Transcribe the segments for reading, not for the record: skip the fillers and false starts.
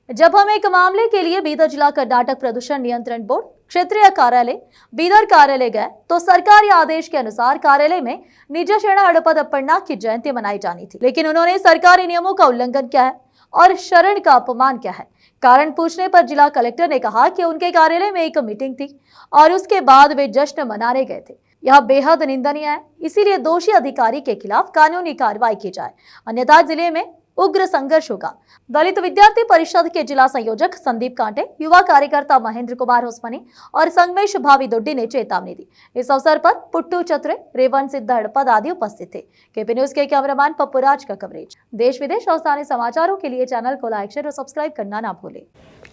जब हम एक मामले के लिए बीदर जिला कर्नाटक प्रदूषण नियंत्रण बोर्ड क्षेत्रीय कार्यालय बीदर कार्यालय गए तो सरकारी आदेश के अनुसार कार्यालय में निज शरण हड़पद अप्पण्णा की जयंती मनाई जानी थी, लेकिन उन्होंने सरकारी नियमों का उल्लंघन किया है और शरण का अपमान किया है। कारण पूछने पर जिला कलेक्टर ने कहा कि उनके कार्यालय में एक मीटिंग थी और उसके बाद वे जश्न मनाने गए थे। यह बेहद निंदनीय है, इसीलिए दोषी अधिकारी के खिलाफ कानूनी कार्रवाई की जाए, अन्यथा जिले में उग्र संघर्ष होगा। दलित विद्यार्थी परिषद के जिला संयोजक संदीप कांटे, युवा कार्यकर्ता महेंद्र कुमार होस्मनी और संगमेश भावी दोड्डी ने चेतावनी दी। इस अवसर पर पुट्टू चतुरे, रेवंत सिद्ध हड़पद आदि उपस्थित थे। केपी न्यूज के कैमरामैन पप्पू राज का कवरेज। देश विदेश और स्थानीय समाचारों के लिए चैनल को लाइक, शेयर और सब्सक्राइब करना ना भूलें।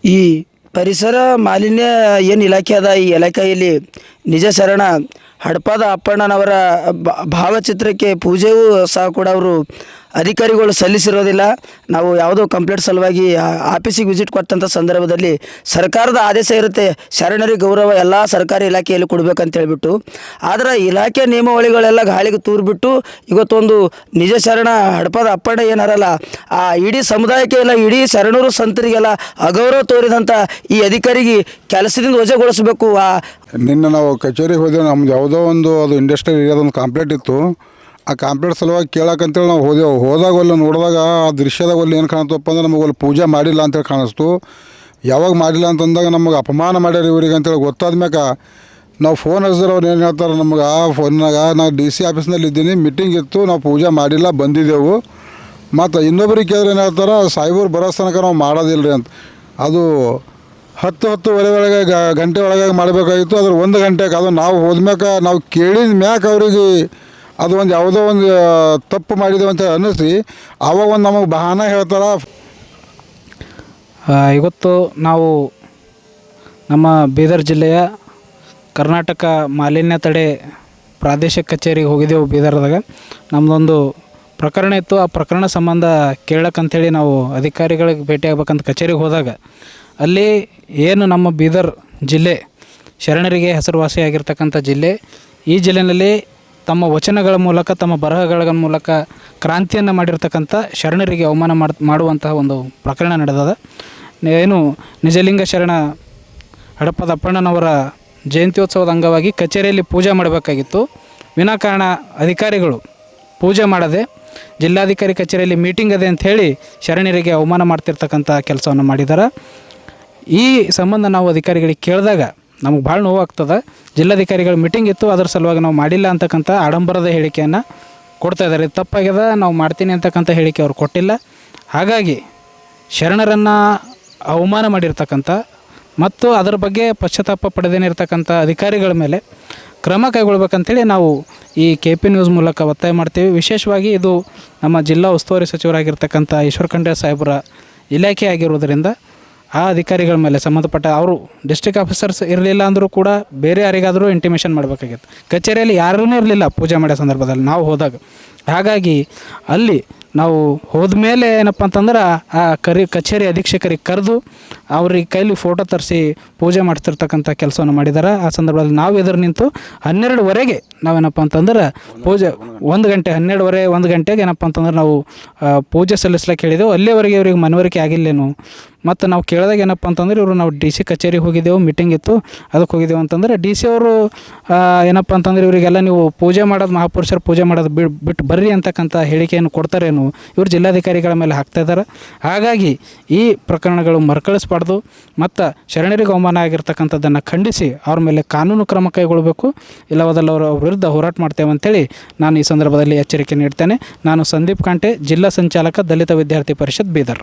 ಈ ಪರಿಸರ ಮಾಲಿನ್ಯ ಏನು ಇಲಾಖೆ ಅದ, ಈ ಇಲಾಖೆಯಲ್ಲಿ ನಿಜ ಶರಣ ಹಡಪದ ಅಪ್ಪಣ್ಣನವರ ಭಾವಚಿತ್ರಕ್ಕೆ ಪೂಜೆಯೂ ಸಹ ಕೂಡ ಅವರು ಅಧಿಕಾರಿಗಳು ಸಲ್ಲಿಸಿರೋದಿಲ್ಲ. ನಾವು ಯಾವುದೋ ಕಂಪ್ಲೇಂಟ್ ಸಲುವಾಗಿ ಆಫೀಸಿಗೆ ವಿಸಿಟ್ ಕೊಟ್ಟಂಥ ಸಂದರ್ಭದಲ್ಲಿ ಸರ್ಕಾರದ ಆದೇಶ ಇರುತ್ತೆ, ಶರಣರಿಗೆ ಗೌರವ ಎಲ್ಲ ಸರ್ಕಾರಿ ಇಲಾಖೆಯಲ್ಲಿ ಕೊಡಬೇಕಂತ ಹೇಳಿಬಿಟ್ಟು, ಆದರೆ ಇಲಾಖೆ ನಿಯಮಾವಳಿಗಳೆಲ್ಲ ಗಾಳಿಗೆ ತೂರ್ಬಿಟ್ಟು ಇವತ್ತೊಂದು ನಿಜ ಶರಣ ಹಡಪದ ಅಪ್ಪಣ್ಣ ಏನಾರಲ್ಲ ಆ ಇಡೀ ಸಮುದಾಯಕ್ಕೆ ಎಲ್ಲ ಇಡೀ ಶರಣರು ಸಂತರಿಗೆಲ್ಲ ಅಗೌರವ ತೋರಿದಂಥ ಈ ಅಧಿಕಾರಿಗೆ ಕೆಲಸದಿಂದ ವಜಾಗೊಳಿಸಬೇಕು. ನಿನ್ನೆ ನಾವು ಕಚೇರಿಗೆ ಹೋದೆವು. ನಮ್ದು ಯಾವುದೋ ಒಂದು ಅದು ಇಂಡಸ್ಟ್ರಿಯಲ್ ಏರಿಯಾದೊಂದು ಕಂಪ್ಲೇಂಟ್ ಇತ್ತು. ಆ ಕಂಪ್ಲೇಂಟ್ ಸಲುವಾಗಿ ಕೇಳಕ್ಕಂತೇಳಿ ನಾವು ಹೋದಾಗ ಅಲ್ಲಿ ನೋಡಿದಾಗ ಆ ದೃಶ್ಯದಾಗ ಅಲ್ಲಿ ಏನು ಕಾಣ್ತಪ್ಪ ಅಂದ್ರೆ ನಮಗೆ ಅಲ್ಲಿ ಪೂಜೆ ಮಾಡಿಲ್ಲ ಅಂತೇಳಿ ಕಾಣಿಸ್ತು. ಯಾವಾಗ ಮಾಡಿಲ್ಲ ಅಂತಂದಾಗ ನಮಗೆ ಅಪಮಾನ ಮಾಡ್ಯಾರ ಇವ್ರಿಗೆ ಅಂತೇಳಿ ಗೊತ್ತಾದ ಮ್ಯಾಕ ನಾವು ಫೋನ್ ಹಚ್ಚಿದ್ರೆ ಅವ್ರು ಏನು ಹೇಳ್ತಾರೆ ನಮಗೆ, ಆ ಫೋನ್ನಾಗ ನಾನು DC ಆಫೀಸ್ನಲ್ಲಿ ಇದ್ದೀನಿ, ಮೀಟಿಂಗ್ ಇತ್ತು, ನಾವು ಪೂಜೆ ಮಾಡಿಲ್ಲ ಬಂದಿದ್ದೆವು. ಮತ್ತು ಇನ್ನೊಬ್ರಿಗೆ ಕೇಳಿದ್ರೆ ಏನು ಹೇಳ್ತಾರೆ, ಸಾಹೇಬರು ಬರೋ ತನಕ ನಾವು ಮಾಡೋದಿಲ್ಲ ರೀ ಅಂತ. ಅದು 10-10:30 ಒಳಗೆ ಗಂಟೆ ಒಳಗೆ ಮಾಡಬೇಕಾಗಿತ್ತು. ಅದ್ರ 1 ಗಂಟೆಗೆ ಅದು ನಾವು ಹೋದ್ಮ್ಯಾಕ ನಾವು ಕೇಳಿದ ಮ್ಯಾಕ ಅವ್ರಿಗೆ ಅದು ಒಂದು ಯಾವುದೋ ಒಂದು ತಪ್ಪು ಮಾಡಿದ್ದೇವೆ ಅಂತ ಅನ್ನಿಸಿ ಆವಾಗ ಒಂದು ನಮಗೆ ಬಹಾನ ಹೇಳ್ತಾರೆ. ಇವತ್ತು ನಾವು ನಮ್ಮ ಬೀದರ್ ಜಿಲ್ಲೆಯ ಕರ್ನಾಟಕ ಮಾಲಿನ್ಯ ತಡೆ ಪ್ರಾದೇಶಿಕ ಕಚೇರಿಗೆ ಹೋಗಿದ್ದೆವು. ಬೀದರ್ದಾಗ ನಮ್ಮದೊಂದು ಪ್ರಕರಣ ಇತ್ತು. ಆ ಪ್ರಕರಣ ಸಂಬಂಧ ಕೇಳಕ್ಕಂಥೇಳಿ ನಾವು ಅಧಿಕಾರಿಗಳಿಗೆ ಭೇಟಿ ಆಗ್ಬೇಕಂತ ಕಚೇರಿಗೆ ಹೋದಾಗ ಅಲ್ಲಿ ಏನು ನಮ್ಮ ಬೀದರ್ ಜಿಲ್ಲೆ ಶರಣರಿಗೆ ಹೆಸರುವಾಸಿಯಾಗಿರ್ತಕ್ಕಂಥ ಜಿಲ್ಲೆ, ಈ ಜಿಲ್ಲೆಯಲ್ಲಿ ತಮ್ಮ ವಚನಗಳ ಮೂಲಕ ತಮ್ಮ ಬರಹಗಳ ಮೂಲಕ ಕ್ರಾಂತಿಯನ್ನು ಮಾಡಿರ್ತಕ್ಕಂಥ ಶರಣರಿಗೆ ಅವಮಾನ ಮಾಡುವಂತಹ ಒಂದು ಪ್ರಕರಣ ನಡೆದದ. ಏನು ನಿಜಲಿಂಗ ಶರಣ ಹಡಪದ ಅಪ್ಪಣ್ಣನವರ ಜಯಂತ್ಯೋತ್ಸವದ ಅಂಗವಾಗಿ ಕಚೇರಿಯಲ್ಲಿ ಪೂಜೆ ಮಾಡಬೇಕಾಗಿತ್ತು. ವಿನಾಕಾರಣ ಅಧಿಕಾರಿಗಳು ಪೂಜೆ ಮಾಡದೆ ಜಿಲ್ಲಾಧಿಕಾರಿ ಕಚೇರಿಯಲ್ಲಿ ಮೀಟಿಂಗ್ ಅದೇ ಅಂಥೇಳಿ ಶರಣರಿಗೆ ಅವಮಾನ ಮಾಡ್ತಿರ್ತಕ್ಕಂಥ ಕೆಲಸವನ್ನು ಮಾಡಿದ್ದಾರೆ. ಈ ಸಂಬಂಧ ನಾವು ಅಧಿಕಾರಿಗಳಿಗೆ ಕೇಳಿದಾಗ ನಮಗೆ ಭಾಳ ನೋವಾಗ್ತದೆ. ಜಿಲ್ಲಾಧಿಕಾರಿಗಳ ಮೀಟಿಂಗ್ ಇತ್ತು, ಅದರ ಸಲುವಾಗಿ ನಾವು ಮಾಡಿಲ್ಲ ಅಂತಕ್ಕಂಥ ಆಡಂಬರದ ಹೇಳಿಕೆಯನ್ನು ಕೊಡ್ತಾಯಿದ್ದಾರೆ. ಇದು ತಪ್ಪಾಗ್ಯದ, ನಾವು ಮಾಡ್ತೀನಿ ಅಂತಕ್ಕಂಥ ಹೇಳಿಕೆ ಅವ್ರು ಕೊಟ್ಟಿಲ್ಲ. ಹಾಗಾಗಿ ಶರಣರನ್ನು ಅವಮಾನ ಮಾಡಿರ್ತಕ್ಕಂಥ ಮತ್ತು ಅದರ ಬಗ್ಗೆ ಪಶ್ಚಾತ್ತಾಪ ಪಡೆದೇನಿರ್ತಕ್ಕಂಥ ಅಧಿಕಾರಿಗಳ ಮೇಲೆ ಕ್ರಮ ಕೈಗೊಳ್ಬೇಕಂತೇಳಿ ನಾವು ಈ KP ನ್ಯೂಸ್ ಮೂಲಕ ಒತ್ತಾಯ ಮಾಡ್ತೀವಿ. ವಿಶೇಷವಾಗಿ ಇದು ನಮ್ಮ ಜಿಲ್ಲಾ ಉಸ್ತುವಾರಿ ಸಚಿವರಾಗಿರ್ತಕ್ಕಂಥ ಈಶ್ವರ ಖಂಡ್ರೆ ಸಾಹೇಬರ ಇಲಾಖೆ ಆಗಿರುವುದರಿಂದ ಆ ಅಧಿಕಾರಿಗಳ ಮೇಲೆ ಸಂಬಂಧಪಟ್ಟ ಅವರು ಡಿಸ್ಟ್ರಿಕ್ಟ್ ಆಫೀಸರ್ಸ್ ಇರಲಿಲ್ಲ ಅಂದರೂ ಕೂಡ ಬೇರೆ ಯಾರಿಗಾದರೂ ಇಂಟಿಮೇಷನ್ ಮಾಡಬೇಕಾಗಿತ್ತು. ಕಚೇರಿಯಲ್ಲಿ ಯಾರೂ ಇರಲಿಲ್ಲ ಪೂಜೆ ಮಾಡೋ ಸಂದರ್ಭದಲ್ಲಿ ನಾವು ಹೋದಾಗ. ಹಾಗಾಗಿ ಅಲ್ಲಿ ನಾವು ಹೋದ್ಮೇಲೆ ಏನಪ್ಪ ಅಂತಂದ್ರೆ ಆ ಕಚೇರಿ ಅಧೀಕ್ಷಕರಿಗೆ ಕರೆದು ಅವ್ರಿಗೆ ಕೈಲಿ ಫೋಟೋ ತರಿಸಿ ಪೂಜೆ ಮಾಡ್ತಿರ್ತಕ್ಕಂಥ ಕೆಲಸವನ್ನು ಮಾಡಿದ್ದಾರೆ. ಆ ಸಂದರ್ಭದಲ್ಲಿ ನಾವು ಎದುರು ನಿಂತು 12ವರೆಗೆ ನಾವೇನಪ್ಪ ಅಂತಂದ್ರೆ ಪೂಜೆ 1 ಗಂಟೆ 12:30 1 ಗಂಟೆಗೆ ಏನಪ್ಪ ಅಂತಂದ್ರೆ ನಾವು ಪೂಜೆ ಸಲ್ಲಿಸ್ಲಿಕ್ಕೆ ಹೇಳಿದೆವು. ಅಲ್ಲಿವರೆಗೆ ಇವ್ರಿಗೆ ಮನವರಿಕೆ ಆಗಿಲ್ಲೇನು. ಮತ್ತು ನಾವು ಕೇಳಿದಾಗ ಏನಪ್ಪ ಅಂತಂದ್ರೆ ಇವರು ನಾವು DC ಕಚೇರಿಗೆ ಹೋಗಿದ್ದೆವು, ಮೀಟಿಂಗ್ ಇತ್ತು, ಅದಕ್ಕೆ ಹೋಗಿದ್ದೆವು ಅಂತಂದರೆ DC ಅವರು ಏನಪ್ಪ ಅಂತಂದ್ರೆ ಇವರಿಗೆಲ್ಲ ನೀವು ಪೂಜೆ ಮಾಡೋದು ಮಹಾಪುರುಷರು ಪೂಜೆ ಮಾಡೋದು ಬಿಟ್ಟು ಬರ್ರಿ ಅಂತಕ್ಕಂಥ ಹೇಳಿಕೆಯನ್ನು ಕೊಡ್ತಾರೇನು ಇವರು ಜಿಲ್ಲಾಧಿಕಾರಿಗಳ ಮೇಲೆ ಹಾಕ್ತಾಯಿದ್ದಾರೆ. ಹಾಗಾಗಿ ಈ ಪ್ರಕರಣಗಳು ಮರುಕಳಿಸಬಾರ್ದು ಮತ್ತು ಶರಣರಿಗೆ ಅವಮಾನ ಆಗಿರ್ತಕ್ಕಂಥದ್ದನ್ನು ಖಂಡಿಸಿ ಅವ್ರ ಮೇಲೆ ಕಾನೂನು ಕ್ರಮ ಕೈಗೊಳ್ಳಬೇಕು. ಇಲ್ಲವಾದಲ್ಲಿ ಅವರ ವಿರುದ್ಧ ಹೋರಾಟ ಮಾಡ್ತೇವೆ ಅಂತೇಳಿ ನಾನು ಈ ಸಂದರ್ಭದಲ್ಲಿ ಎಚ್ಚರಿಕೆ ನೀಡ್ತೇನೆ. ನಾನು ಸಂದೀಪ್ ಕಾಂಟೆ, ಜಿಲ್ಲಾ ಸಂಚಾಲಕ, ದಲಿತ ವಿದ್ಯಾರ್ಥಿ ಪರಿಷತ್, ಬೀದರ್.